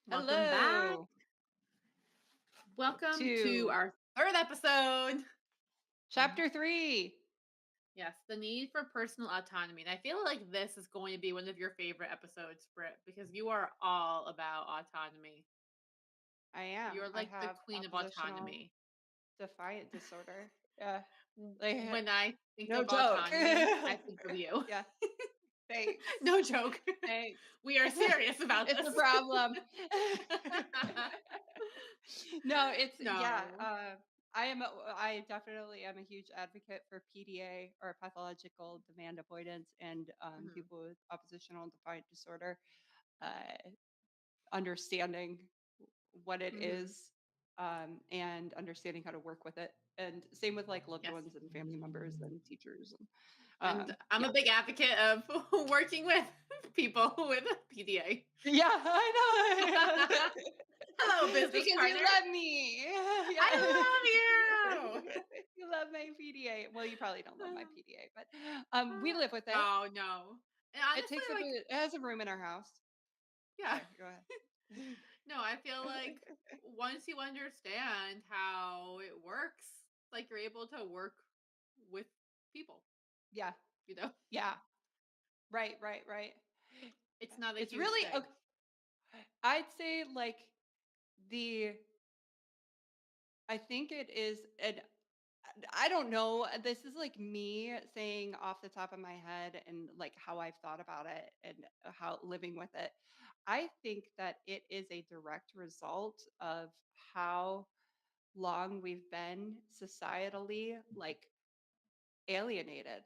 Welcome back. Hello Welcome to to our third episode. Mhm. chapter 3. Yes, the need for personal autonomy. And I feel like this is going to be one of your favorite episodes, Britt, because you are all about autonomy. I am. You're I like the have queen of oppositional autonomy. defiant disorder. Yeah. Like, When I think no of joke. autonomy, I think of you. Yeah. Thanks. No joke. Thanks. We are serious about It's a this. problem. No, it's yeah. No. I definitely am a huge advocate for PDA or pathological demand avoidance and Mhm. people with oppositional defiant disorder. Uh, Understanding what it Mhm. is and understanding how to work with it. And same with like loved Yes. ones and family members and teachers. And And I'm yeah. a big advocate of working with people with PDA. Yeah, I know. Hello, business Because you partner. love me. Yeah. I love you. You love my PDA. Well, you probably don't love my PDA, but we live with it. No, no. And It honestly, takes up like, it has a room in our house. yeah. Sorry, go ahead. No, I feel like once you understand how it works, like you're able to work with people, Yeah. you know? Yeah. Right, right, right. It's not a It's huge really thing. okay. I'd say like the I think it is and I don't know. This is like me saying off the top of my head and like how I've thought about it and how living with it. I think that it is a direct result of how long we've been societally like alienated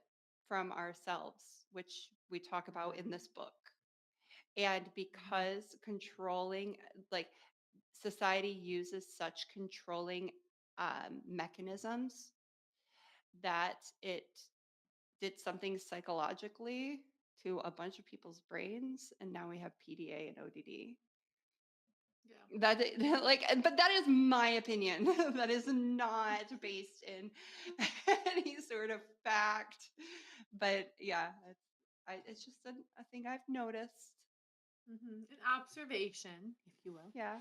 from ourselves, which we talk about in Mhm. this book. And Mhm. because controlling, like society uses such controlling mechanisms that it did something psychologically to a bunch of people's brains, and now we have PDA and ODD. Yeah. Like, but that is my opinion. That is not based in any sort of fact. But yeah, it's just a thing I've noticed. An observation, if you will. Yeah,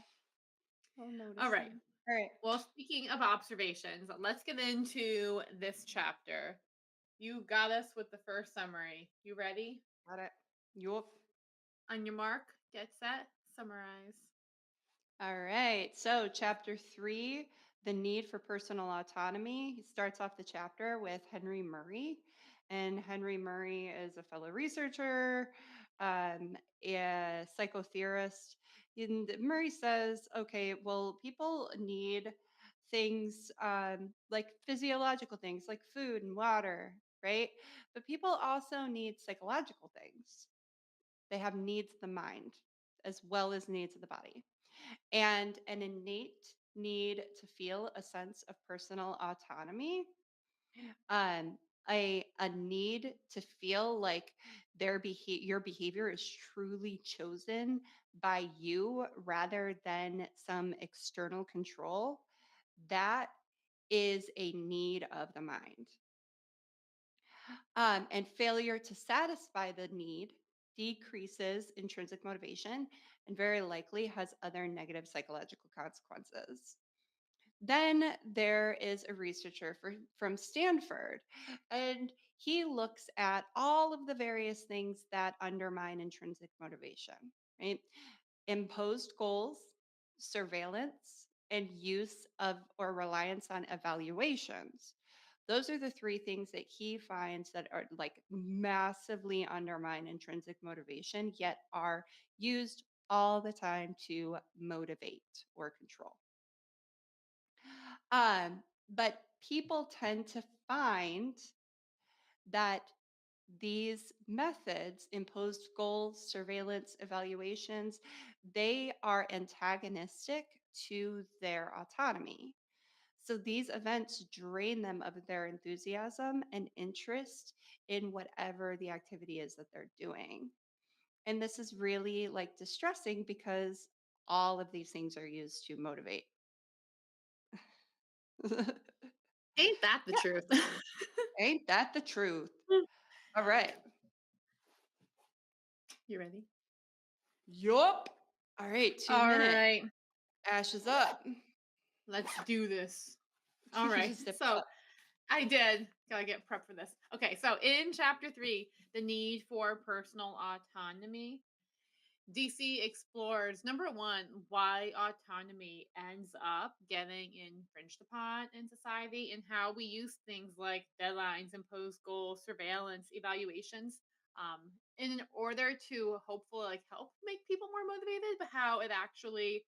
well All right. noticing. All right, Well, speaking of observations, let's get into this chapter. You got us with the first summary. You ready? got it. Yup. On your mark, get set, summarize. All right. So, chapter 3, the need for personal autonomy. He starts off the chapter with Henry Murray. And Henry Murray is a fellow researcher, a psychotheorist. And Murray says, okay, well, people need things like physiological things like food and water, right? But people also need psychological things. They have needs of the mind as well as needs of the body and an innate need to feel a sense of personal autonomy, um, a need to feel like your behavior is truly chosen by you rather than some external control. That is a need of the mind. And failure to satisfy the need decreases intrinsic motivation and very likely has other negative psychological consequences. Then there is a researcher from Stanford, and he looks at all of the various things that undermine intrinsic motivation, right? Imposed goals, surveillance, and use of or reliance on evaluations. Those are the three things that he finds that are like massively undermine intrinsic motivation, yet are used all the time to motivate or control. But people tend to find that these methods, imposed goals, surveillance, evaluations, they are antagonistic to their autonomy. So these events drain them of their enthusiasm and interest in whatever the activity is that they're doing. And this is really like distressing because all of these things are used to motivate. Ain't that the Yeah, truth? ain't that the truth? All right. You ready? Yup. All right, All 2 minute. right, Ash is up. let's do this. All right. Zip it So up. I did. Gotta get prepped for this. Okay, so in chapter 3, the need for personal autonomy, DC explores number one, why autonomy ends up getting infringed upon in society and how we use things like deadlines, imposed goals, surveillance, evaluations, in order to hopefully like help make people more motivated, but how it actually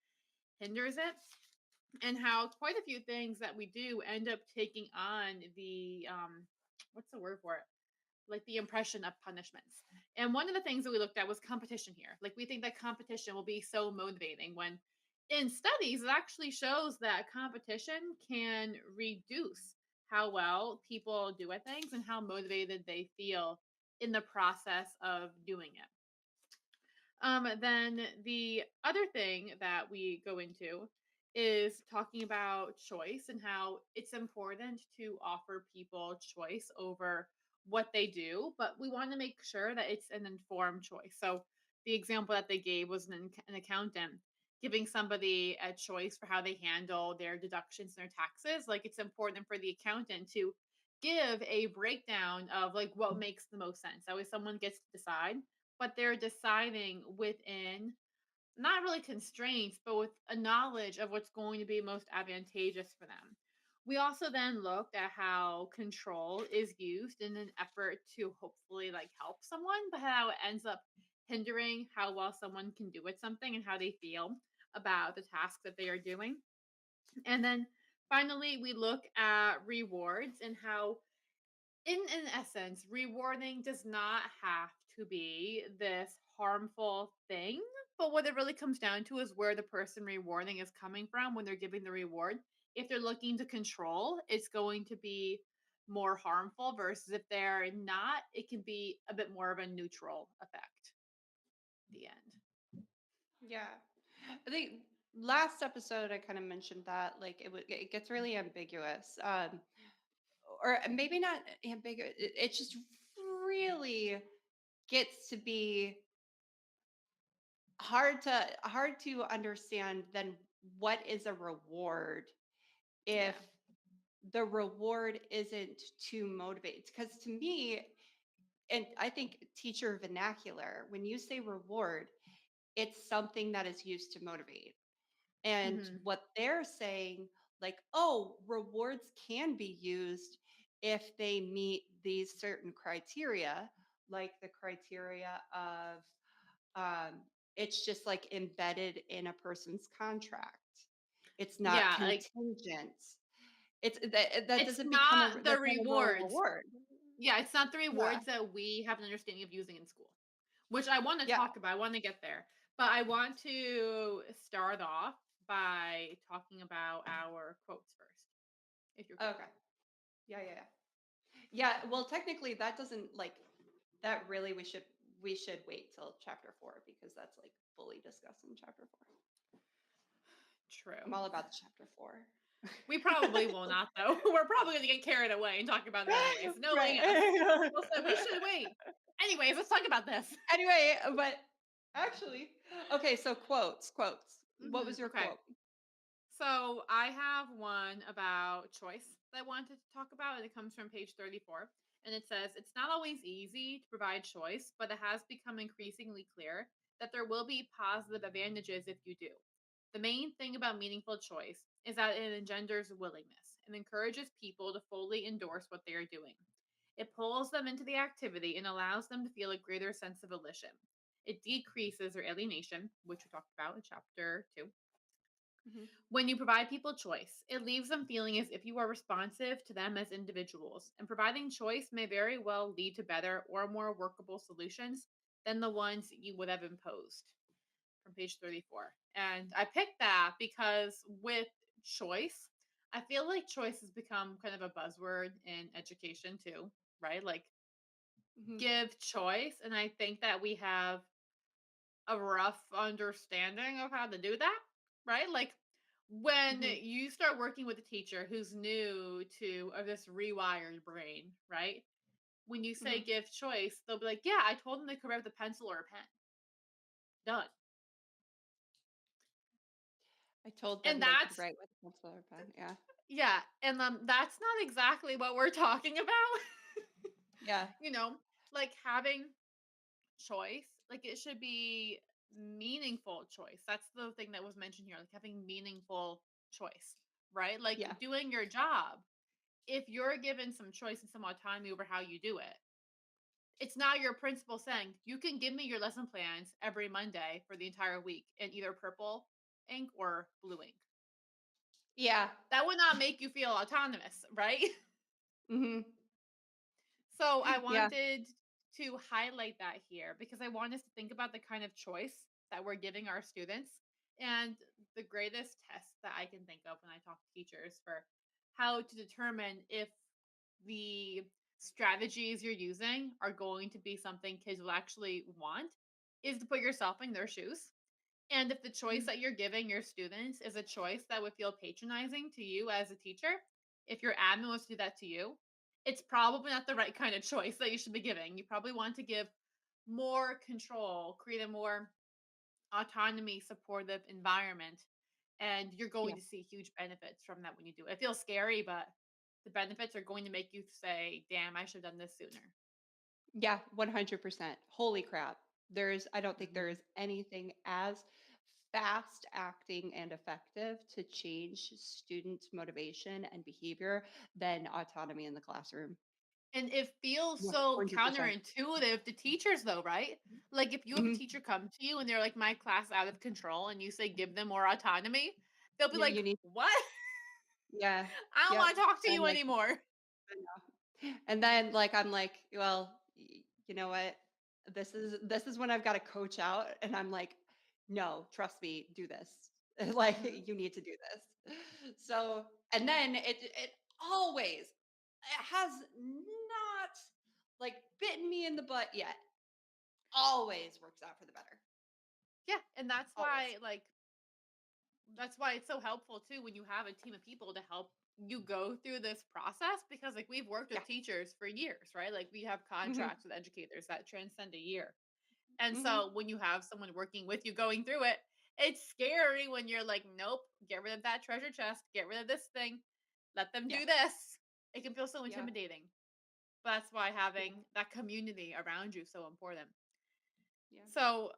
hinders it and how quite a few things that we do end up taking on the what's the word for it, like the impression of punishments. And one of the things that we looked at was competition here. Like we think that competition will be so motivating when in studies it actually shows that competition can reduce how well people do at things and how motivated they feel in the process of doing it. Then the other thing that we go into is talking about choice and how it's important to offer people choice over what they do, but we want to make sure that it's an informed choice. So the example that they gave was an accountant giving somebody a choice for how they handle their deductions and their taxes. Like it's important for the accountant to give a breakdown of like what makes the most sense. That way someone gets to decide, but they're deciding within not really constraints, but with a knowledge of what's going to be most advantageous for them. We also then looked at how control is used in an effort to hopefully like help someone, but how it ends up hindering how well someone can do at something and how they feel about the task that they are doing. And then finally, we look at rewards and how in essence, rewarding does not have to be this harmful thing. But what it really comes down to is where the person rewarding is coming from when they're giving the reward. If they're looking to control, it's going to be more harmful versus if they're not, it can be a bit more of a neutral effect. The end. Yeah. I think last episode I kind of mentioned that like it gets really ambiguous. Or maybe not ambiguous. It just really gets to be hard to understand then what is a reward if Yeah. the reward isn't to motivate, because to me, and I think teacher vernacular, when you say reward, it's something that is used to motivate. And Hmm. what they're saying, like, oh, rewards can be used if they meet these certain criteria, like the criteria of it's just like embedded in a person's contract. It's not Yeah. Like contingent. That it's doesn't become not the that's not a real rewards. reward. Yeah. It's not the Yeah. rewards that we have an understanding of using in school. Which I wanna Yeah. talk about, I wanna get there. But I want to start off by talking about our quotes first, if you're cool. Okay. Yeah. Yeah, well, technically, that doesn't like that. Really, we should wait till chapter 4 because that's like fully discussed in chapter 4. I'm True. all about the chapter 4. We probably will not though. We're probably gonna get carried away and talk about it anyways, knowing us. Right. We'll say we should wait. Anyways, let's talk about this. Anyway, but actually, okay. So quotes. What was your Okay. quote? So I have one about choice that I wanted to talk about, and it comes from page 34. And it says, it's not always easy to provide choice, but it has become increasingly clear that there will be positive advantages if you do. The main thing about meaningful choice is that it engenders willingness and encourages people to fully endorse what they are doing. It pulls them into the activity and allows them to feel a greater sense of volition. It decreases their alienation, which we talked about in chapter 2. Mhm. When you provide people choice, it leaves them feeling as if you are responsive to them as individuals, and providing choice may very well lead to better or more workable solutions than the ones you would have imposed. From page 34. And I picked that because with choice, I feel like choice has become kind of a buzzword in education too, right? Like Mhm. give choice. And I think that we have a rough understanding of how to do that, right? Like when Mhm. you start working with a teacher who's new to this rewired brain, right? When you say Mhm. give choice, they'll be like, "Yeah, I told them they could write with a pencil or a pen. Done." I told And them they could that's write with a pencil or pen. Yeah. yeah, and that's not exactly what we're talking about. Yeah. You know, like having choice, like it should be meaningful choice. That's the thing that was mentioned here, like having meaningful choice, right? Like Yeah. doing your job. If you're given some choice and some autonomy over how you do it, it's not your principal saying, you can give me your lesson plans every Monday for the entire week in either purple ink or blue ink. Yeah. That would not make you feel autonomous, right? Mhm. So I Yeah. wanted to highlight that here because I want us to think about the kind of choice that we're giving our students. And the greatest test that I can think of when I talk to teachers for how to determine if the strategies you're using are going to be something kids will actually want is to put yourself in their shoes. And if the choice Mhm. that you're giving your students is a choice that would feel patronizing to you as a teacher, if your admin was to do that to you, it's probably not the right kind of choice that you should be giving. You probably want to give more control, create a more autonomy, supportive environment, and you're going Yeah. to see huge benefits from that when you do it. It feels scary, but the benefits are going to make you say, damn, I should have done this sooner. Yeah, 100%. Holy crap. I don't think there Hmm. is anything as fast acting and effective to change student motivation and behavior than autonomy in the classroom. And it feels Yeah, so 100%. counterintuitive to teachers though, right? Like if you have a Mhm. teacher come to you and they're like, my class is out of control, and you say give them more autonomy, they'll be Yeah, like, you need what? yeah. I don't Yep. want to talk to And you like anymore. and then like I'm like, well, you know what? This is when I've got to coach out and I'm like, no, trust me, do this. Like Hmm. you need to do this. So, and then it always it has not like bitten me in the butt yet. Always works out for the better. Yeah. And Always. that's why it's so helpful too when you have a team of people to help you go through this process because like we've worked Yeah. with teachers for years, right? Like we have Hmm. contracts with educators that transcend a year. And Hmm. so when you have someone working with you going through it, it's scary when you're like, nope, get rid of that treasure chest, get rid of this thing, let them Yeah. do this. It can feel so Yeah. intimidating. But that's why Yeah. having that community around you is so important. Yeah. So,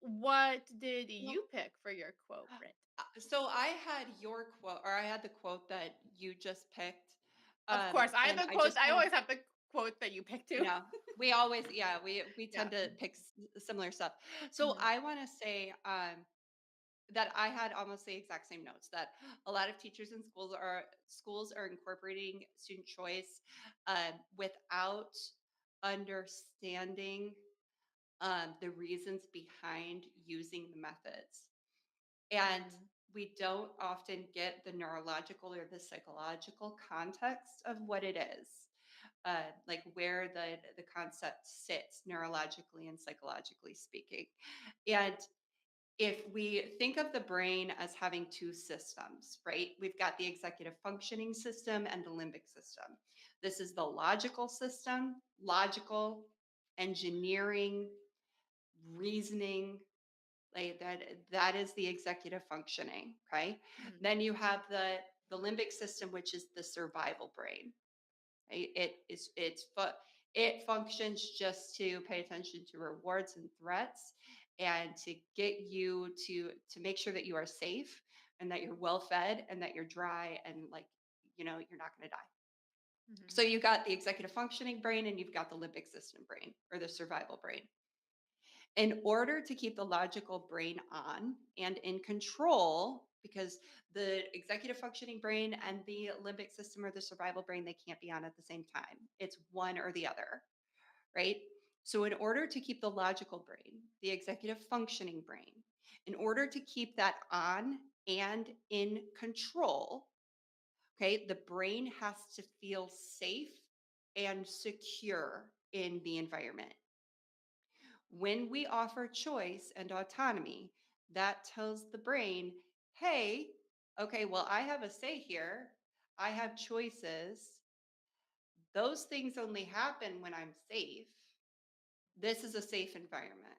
what did Well, you pick for your quote, Britt? so I had your quote, or I had the quote that you just picked, Of course, I have and the I quotes. just I want to, always have the quote that you picked too. we always, yeah, we Yeah. tend to pick similar stuff. So Hmm. I want to say that I had almost the exact same notes that a lot of teachers and schools are incorporating student choice without understanding the reasons behind using the methods. And Hmm. we don't often get the neurological or the psychological context of what it is, like where the concept sits neurologically and psychologically speaking. And if we think of the brain as having two systems, right? We've got the executive functioning system and the limbic system. This is the logical system, logical, engineering, reasoning, like that is the executive functioning, okay? Hmm. Then you have the limbic system, which is the survival brain. Right? It functions just to pay attention to rewards and threats and to get you to make sure that you are safe and that you're well fed and that you're dry and like you're not going to die. Hmm. So you've got the executive functioning brain and you've got the limbic system brain or the survival brain. In order to keep the logical brain on and in control, because the executive functioning brain and the limbic system or the survival brain, they can't be on at the same time. It's one or the other, right? So, in order to keep the logical brain, the executive functioning brain, in order to keep that on and in control, okay, the brain has to feel safe and secure in the environment. When we offer choice and autonomy, that tells the brain, hey, okay, well, I have a say here. I have choices. Those things only happen when I'm safe. This is a safe environment.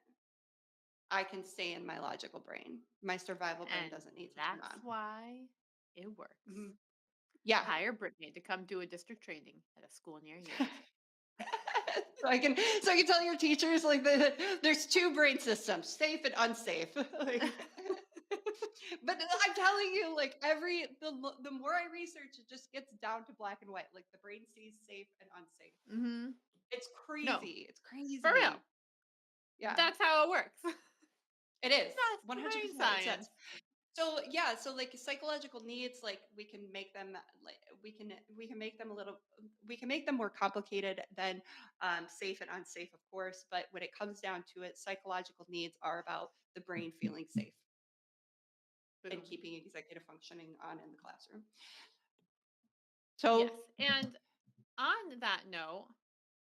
I can stay in my logical brain. My survival brain And doesn't need to turn that's on. why it works. Mhm. Yeah. Hire Brittany to come do a district training at a school near you. So I can tell your teachers like there's two brain systems, safe and unsafe. Like, but I'm telling you, like the more I research, it just gets down to black and white. Like the brain sees safe and unsafe. Mhm. It's No, crazy. It's for real. crazy. Yeah, That's how it works. it is. That's the brain 100%. It does. science. So yeah, so like psychological needs, like we can make them like we can make them a little we can make them more complicated than safe and unsafe, of course. But when it comes down to it, psychological needs are about the brain feeling safe and Boom. keeping executive functioning on in the classroom. Yes. So And on that note,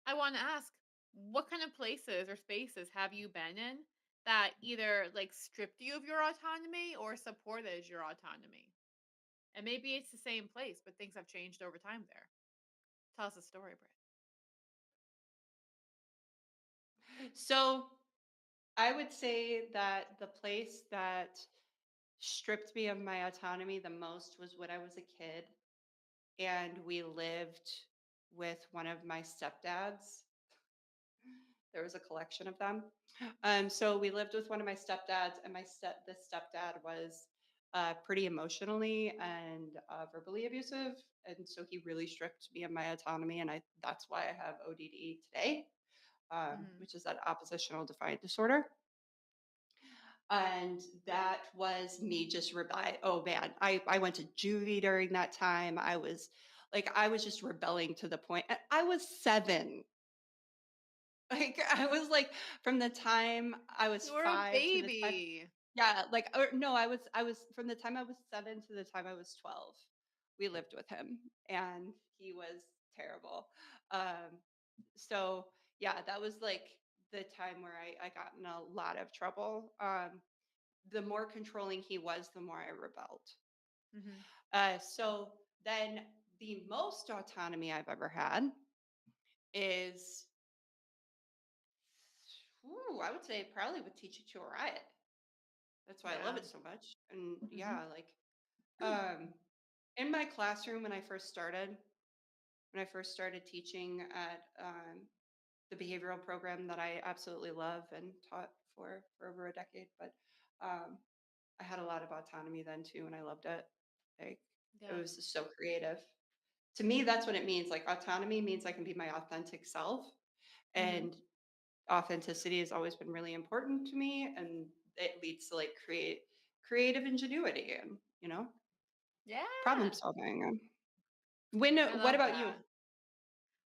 I want to ask, what kind of places or spaces have you been in that either like stripped you of your autonomy or supported your autonomy? And maybe it's the same place, but things have changed over time there. Tell us a story, Britt. so I would say that the place that stripped me of my autonomy the most was when I was a kid and we lived with one of my stepdads. There was a collection of them. So we lived with one of my stepdads, and this stepdad was pretty emotionally and verbally abusive, and so he really stripped me of my autonomy, and I that's why I have ODD today, Hmm. which is that oppositional defiant disorder. And that was me just oh man, I went to juvie during that time. I was just rebelling to the point. I was 7. Like, I was like from the time I was You're a 5 to the time baby. yeah, like or no, I was from the time I was 7 to the time I was 12. We lived with him and he was terrible. Um, so yeah, that was like the time where I got in a lot of trouble. The more controlling he was, the more I rebelled. Hmm. So then the most autonomy I've ever had is, ooh, I would say probably with Teach It to a Riot. That's why I love Yeah. it so much. And Hmm. yeah, like um, in my classroom when I first started teaching at the behavioral program that I absolutely love and taught for over a decade, but um, I had a lot of autonomy then too, and I loved it. Like it Yeah. was just so creative. To me, that's what it means. Like autonomy means I can be my authentic self, Hmm. and authenticity has always been really important to me, and it leads to like creative ingenuity and problem Yeah. solving. When I what love about you? that.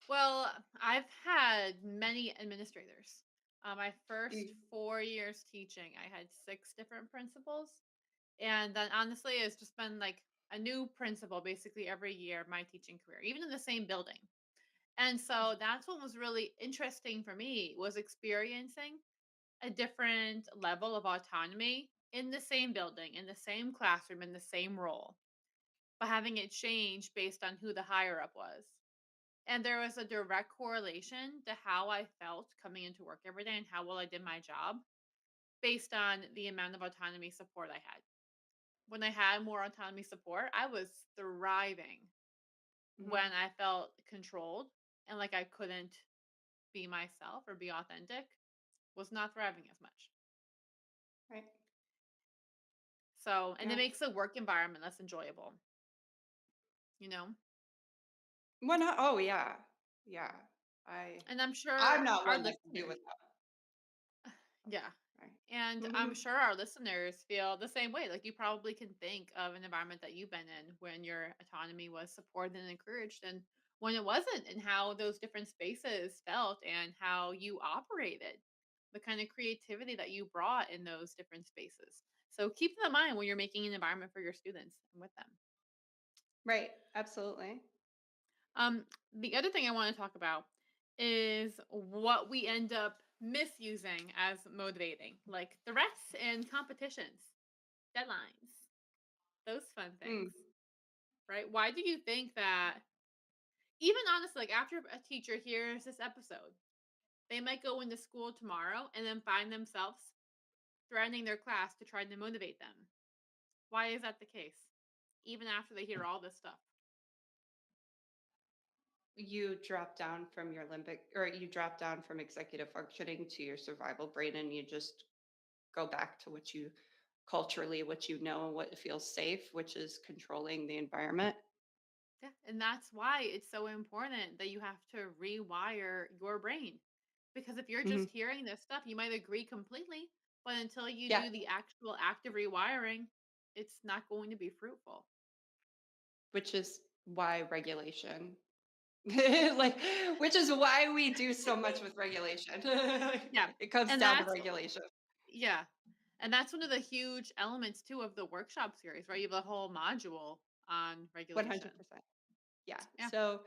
Well, I've had many administrators. My first Mm, 4 years teaching, I had 6 different principals. And then honestly, it's just been like a new principal basically every year of my teaching career, even in the same building. And so that's what was really interesting for me was experiencing a different level of autonomy in the same building, in the same classroom, in the same role, but having it change based on who the higher up was. And there was a direct correlation to how I felt coming into work every day and how well I did my job based on the amount of autonomy support I had. When I had more autonomy support, I was thriving. mhm, When I felt controlled and like I couldn't be myself or be authentic, was not thriving as much. right. So, and it Yeah. makes the work environment less enjoyable, you know? Well, not, oh yeah, yeah. I And I'm I'm sure not our one that can deal listeners, with that. yeah. Right. And I'm Mhm. sure our listeners feel the same way. Like you probably can think of an environment that you've been in when your autonomy was supported and encouraged and when it wasn't, and how those different spaces felt and how you operated, the kind of creativity that you brought in those different spaces. So keep that in mind when you're making an environment for your students and with them. Right. Absolutely. The other thing I want to talk about is what we end up misusing as motivating, like threats and competitions, deadlines, those fun things, Mm. right? Why do you think that, even honestly, like after a teacher hears this episode, they might go into school tomorrow and then find themselves threatening their class to try to motivate them. Why is that the case? Even after they hear all this stuff. You drop down from your limbic, or you drop down from executive functioning to your survival brain, and you just go back to what you culturally, what you know, what feels safe, which is controlling the environment. Yeah, and that's why it's so important that you have to rewire your brain. Because if you're Hmm. just hearing this stuff, you might agree completely, but until you Yeah, do the actual active rewiring, it's not going to be fruitful. which is why regulation, like, which is why we do so much with regulation. Yeah. It comes And down to that's regulation. yeah. And that's one of the huge elements too of the workshop series, right? You have a whole module on regulation. 100%. Yeah. Yeah. So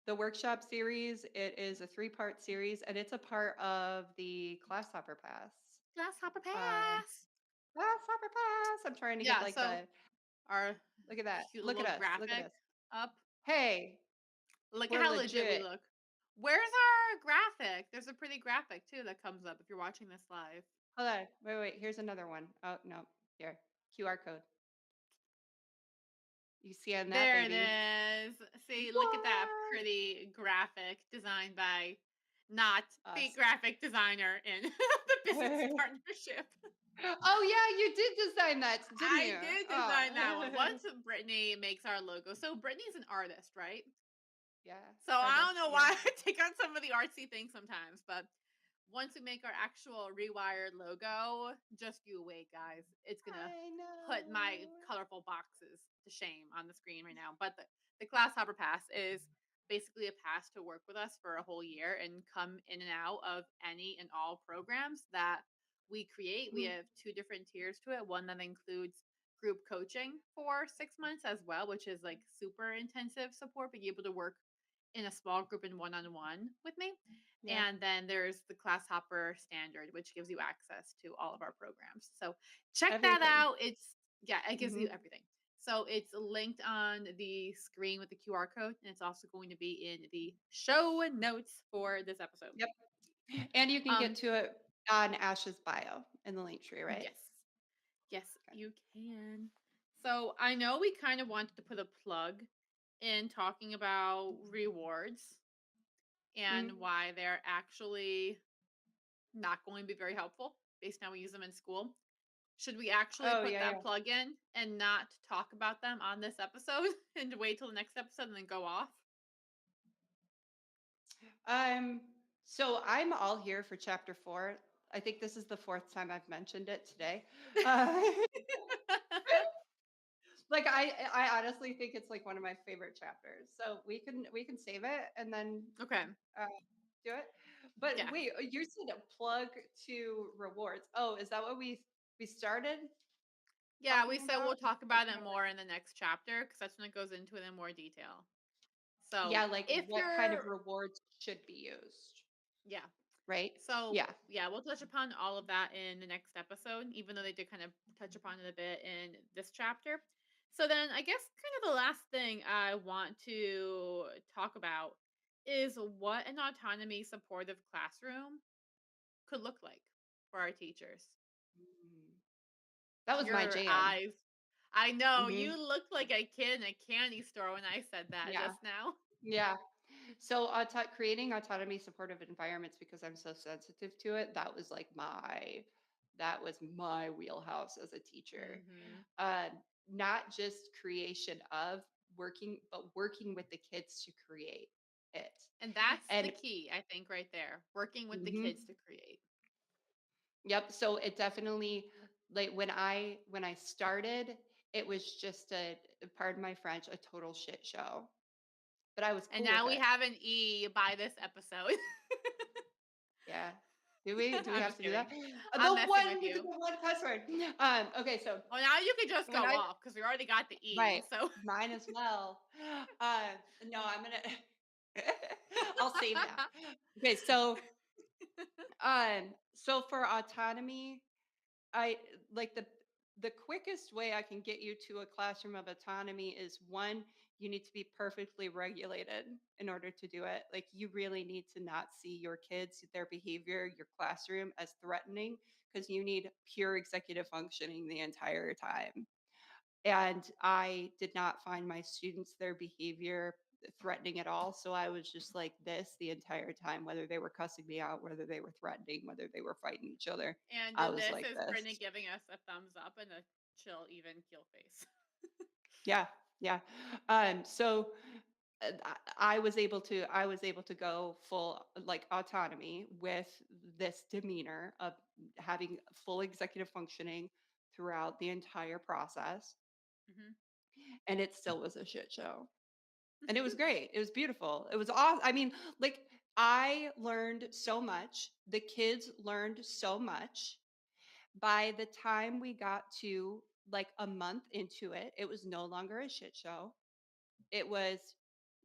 the workshop series, it is a 3-part series, and it's a part of the Class Hopper Pass. Grasshopper Um, pass. Class Hopper Pass. I'm trying to get Yeah, like so the our look at that. cute Look at little us. Look at graphic us. up. Hey, Look at we're how legit we legit. look. Where's our graphic? There's a pretty graphic too that comes up if you're watching this live. Hold on. Wait, wait. Here's another one. Oh, no. Here. QR code. You scan that, There it baby. is. See, look at that What? pretty graphic designed by not the Us. graphic designer in the business partnership. Oh, yeah. You did design that, didn't I you? did Oh. design that one. Once Brittany makes our logo. So Brittany's an artist, right? Yeah. So I don't Artist. know Yeah. why I take on some of the artsy things sometimes, but once we make our actual rewired logo, just you wait, guys. It's gonna I put my know. colorful boxes to shame on the screen right now. But the Class Hopper Pass is basically a pass to work with us for a whole year and come in and out of any and all programs that we create. We Mhm. have two different tiers to it. One that includes group coaching for 6 months as well, which is like super intensive support, being able to work in a small group and one on one with me. Yeah. And then there's the Class Hopper Standard, which gives you access to all of our programs. So check that Everything. out. Yeah, it gives you Mhm. everything. So it's linked on the screen with the QR code, and it's also going to be in the show notes for this episode. Yep. And you can get Um, to it on Ash's bio in the link tree, right? yes, yes, Okay. you can. So I know we kind of wanted to put a plug in talking about rewards and Mhm. why they're actually not going to be very helpful based on how we use them in school. Should we actually Oh, put yeah, that yeah. plug in and not talk about them on this episode and wait till the next episode and then go off? Um, so I'm all here for chapter 4. I think this is the 4th time I've mentioned it today. Uh, like I honestly think it's like one of my favorite chapters. So we can save it and then Okay. uh, do it. But Yeah. wait, you said a plug to rewards. Oh, is that what we started Yeah, we talking said about? we'll talk about it more in the next chapter because that's when it goes into it in more detail. So Yeah, like if what kind of you're, rewards should be used, yeah. right? So Yeah. yeah, we'll touch upon all of that in the next episode, even though they did kind of touch upon it a bit in this chapter. So then I guess kind of the last thing I want to talk about is what an autonomy supportive classroom could look like for our teachers. Mm. That was my Your jam. eyes. I know Hmm. you look like a kid in a candy store when I said that Yeah. just now. Yeah. So creating autonomy supportive environments, because I'm so sensitive to it, that was my wheelhouse as a teacher. Mhm. Uh, Not just creation of working, but working with the kids to create it. And that's the And key, I think, right there. Working with the mhm, kids to create. yep. So it definitely, like when I started, it was just pardon my French, a total shit show. But I was And cool now with we it. have an E by this episode. Yeah. Do we? Do we I'm have just to do that? kidding. I'm messing with The you. one cuss word. Okay, so Well, now you can just when go I off because we already got the E. right, So mine as well. Uh, no, I'm gonna. I'll save that. Okay, so for autonomy, I like the the quickest way I can get you to a classroom of autonomy is one, you need to be perfectly regulated in order to do it. Like, you really need to not see your kids, their behavior, your classroom as threatening because you need pure executive functioning the entire time. And I did not find my students, their behavior threatening at all. So I was just like this the entire time, whether they were cussing me out, whether they were threatening, whether they were fighting each other. And I was this like is Brittany this. giving us a thumbs up and a chill, even keel face. Yeah. Yeah. So I was able to go full like autonomy with this demeanor of having full executive functioning throughout the entire process, Hmm. and it still was a shit show. And it was great. It was beautiful. It was awesome. I mean, like, I learned so much. The kids learned so much. By the time we got to like a month into it, it was no longer a shit show. It was,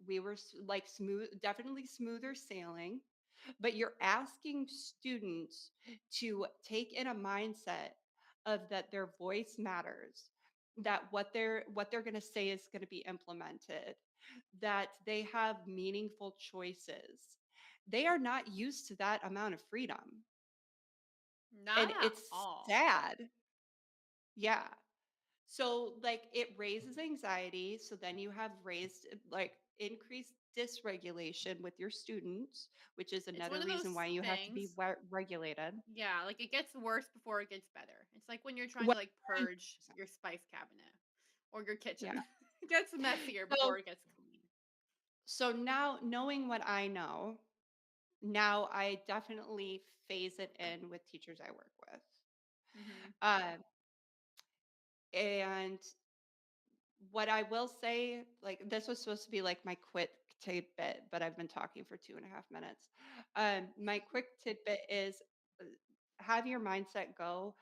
we were like smooth, definitely smoother sailing, but you're asking students to take in a mindset of that their voice matters, that what they're going to say is going to be implemented, that they have meaningful choices. They are not used to that amount of freedom, Not and at it's all. sad. Yeah. So, like, it raises anxiety. So then you have raised, like, increased dysregulation with your students, which is It's another one of reason those why you have to be things. regulated. Yeah, like it gets worse before it gets better. It's like when you're trying Well, to like purge 100%. your spice cabinet or your kitchen. Yeah. It gets messier So, before it gets clean. so now knowing what I know, now I definitely phase it in with teachers I work with. Hmm. Uh, and what I will say, like, this was supposed to be like my quick tidbit, but I've been talking for 2.5 minutes. My quick tidbit is, uh, have your mindset go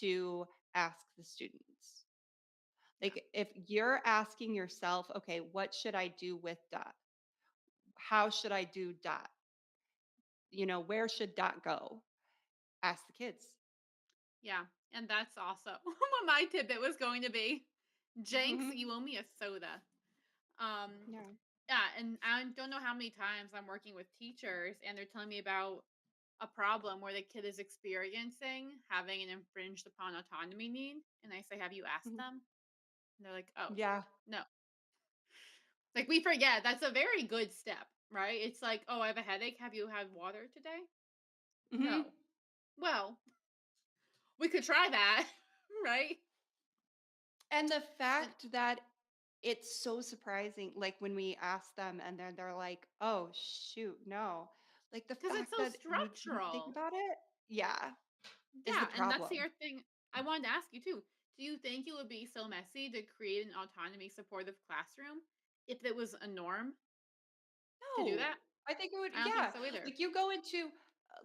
to ask the students. Yeah. Like, if you're asking yourself, okay, what should I do with dot? How should I do dot? Where should dot go? Ask the kids. Yeah. And that's also what my tidbit was going to be. Jenks, Mhm. you owe me a soda. Um, Yeah. yeah, and I don't know how many times I'm working with teachers and they're telling me about a problem where the kid is experiencing having an infringed upon autonomy need. And I say, have you asked Mhm. them? And they're like, oh, Yeah. no. Like we forget that's a very good step, right? It's like, oh, I have a headache. Have you had water today? Hmm. No. Well, we could try that, right? And the And fact that it's so surprising, like, when we ask them and then they're like, "Oh, shoot, no." Like, the because it's fact so that you didn't think structural. about it, yeah, is the Yeah, and that's the problem. other thing I wanted to ask you too. Do you think it would be so messy to create an autonomy supportive classroom if it was a norm to do No, that? I think it would, I don't think yeah. so either. Like, you go into,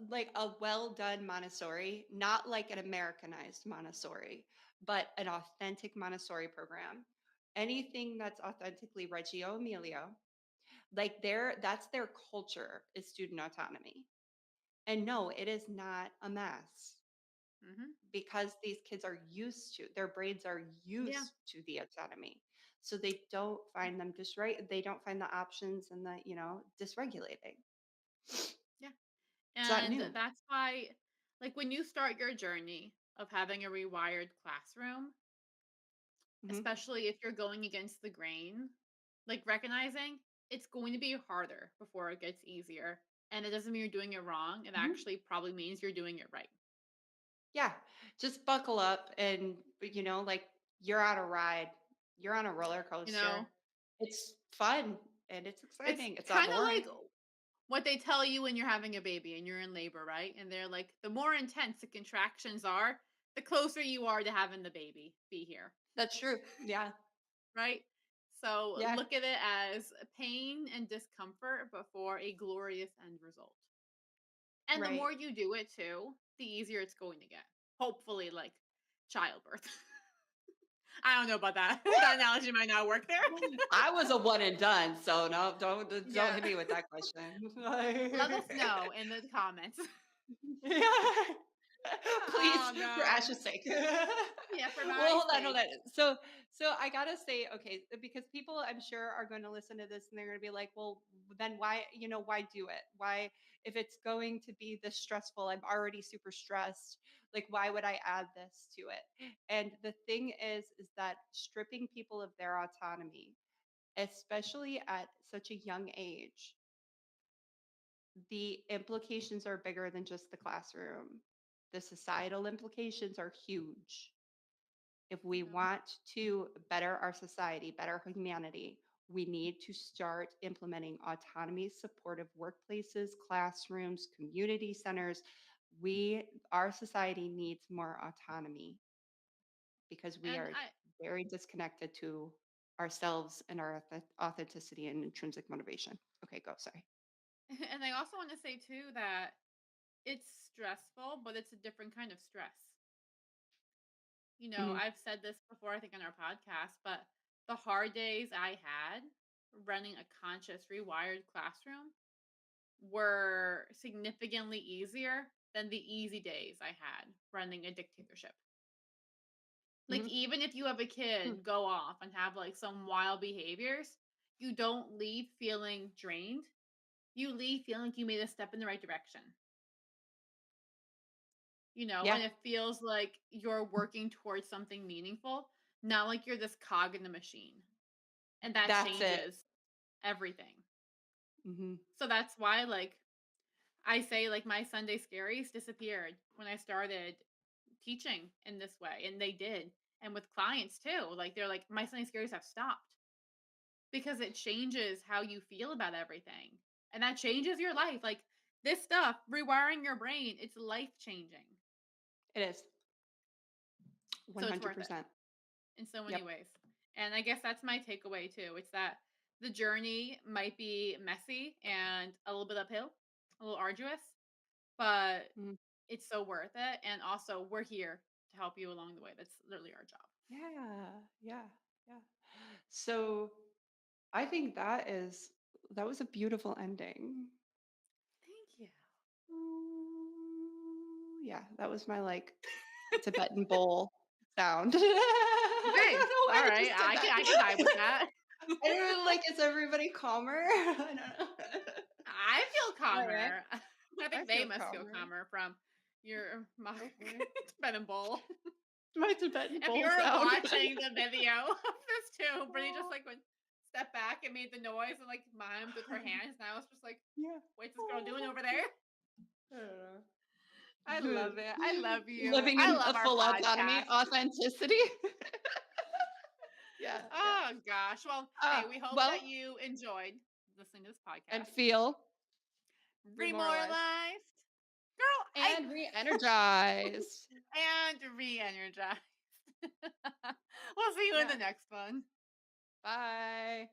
like, a well done Montessori, not like an Americanized Montessori, but an authentic Montessori program. Anything that's authentically Reggio Emilia, like, that's their culture, is student autonomy. And no, it is not a mess, Hmm. because these kids are used to, their brains are Yeah, used to the autonomy. So they don't find them they don't find the options and the, dysregulating. yeah. It's not And new. that's why, like, when you start your journey of having a rewired classroom, Hmm. especially if you're going against the grain, like recognizing it's going to be harder before it gets easier. And it doesn't mean you're doing it wrong. It Hmm. actually probably means you're doing it right. Yeah. Just buckle up and, like, you're on a ride, you're on a roller You coaster. know, It's fun and it's it's exciting. It's not kind of boring. like what they tell you when you're having a baby and you're in labor, right? And they're like, the more intense the contractions are, the closer you are to having the baby be here, That's true. Yeah. right? So Yeah. look at it as pain and discomfort before a glorious end result. And the Right. more you do it too, the easier it's going to get. Hopefully, like childbirth. I don't know about that. That analogy might not work there. I was a one and done, so no, don't Yeah. hit me with that question. Let us know in the comments. Yeah. Please, Oh for no. Ash's sake. Yeah, for Well, my hold sake. on. So I gotta say, okay, because people I'm sure are going to listen to this and they're going to be like, well, then why, why do it? Why, if it's going to be this stressful, I'm already super stressed. Like, why would I add this to it? And the thing is that stripping people of their autonomy, especially at such a young age, the implications are bigger than just the classroom. The societal implications are huge. If we Yeah. want to better our society, better humanity, we need to start implementing autonomy, supportive workplaces, classrooms, community centers. Our society needs more autonomy because we And are very disconnected to ourselves and our authenticity and intrinsic motivation. Okay, go. Sorry. and I also want to say too that it's stressful, but it's a different kind of stress. Hmm. I've said this before, I think, on our podcast, but the hard days I had running a conscious, rewired classroom were significantly easier than the easy days I had running a dictatorship. Like, Hmm. even if you have a kid go off and have like some wild behaviors, you don't leave feeling drained. You leave feeling like you made a step in the right direction, Yeah, and it feels like you're working towards something meaningful, not like you're this cog in the machine. And that that's it. changes everything. Hmm. So that's why, like, I say, like, my Sunday scaries disappeared when I started teaching in this way, and they did. And with clients too, like, they're like, my Sunday scaries have stopped because it changes how you feel about everything. And that changes your life. Like, this stuff, rewiring your brain, it's life changing. It is So it's worth it 100%. in so many Yep. ways. And I guess that's my takeaway too. It's that the journey might be messy and a little bit uphill, a little arduous, but Mm. it's so worth it. And also, we're here to help you along the way. That's literally our job. Yeah, yeah, yeah. So I think that was a beautiful ending. Thank you. Ooh, yeah, that was my like Tibetan bowl sound. I Okay. don't know All why I right. just did I can vibe with that. that. I don't know, like, is everybody calmer? I don't know. I feel All right, calmer. I I think they feel must feel calmer. calmer from your mock Go for it. Tibetan bowl. My Tibetan If you bowl were sound. watching the video of this too, Brittany just Oh. like went step back and made the noise and like mimed with her hands. And I was just like, Yeah. what's this girl doing over there? I don't know. I love it. I love you. Living I in a love our full autonomy, podcast. authenticity. Yeah, yeah. Oh gosh. Well, hey, we hope that Well, you enjoyed listening to this and podcast. feel remoralized Remoralized. Girl, I and re-energized. and re-energized. We'll see you in Yeah. the next one. Bye.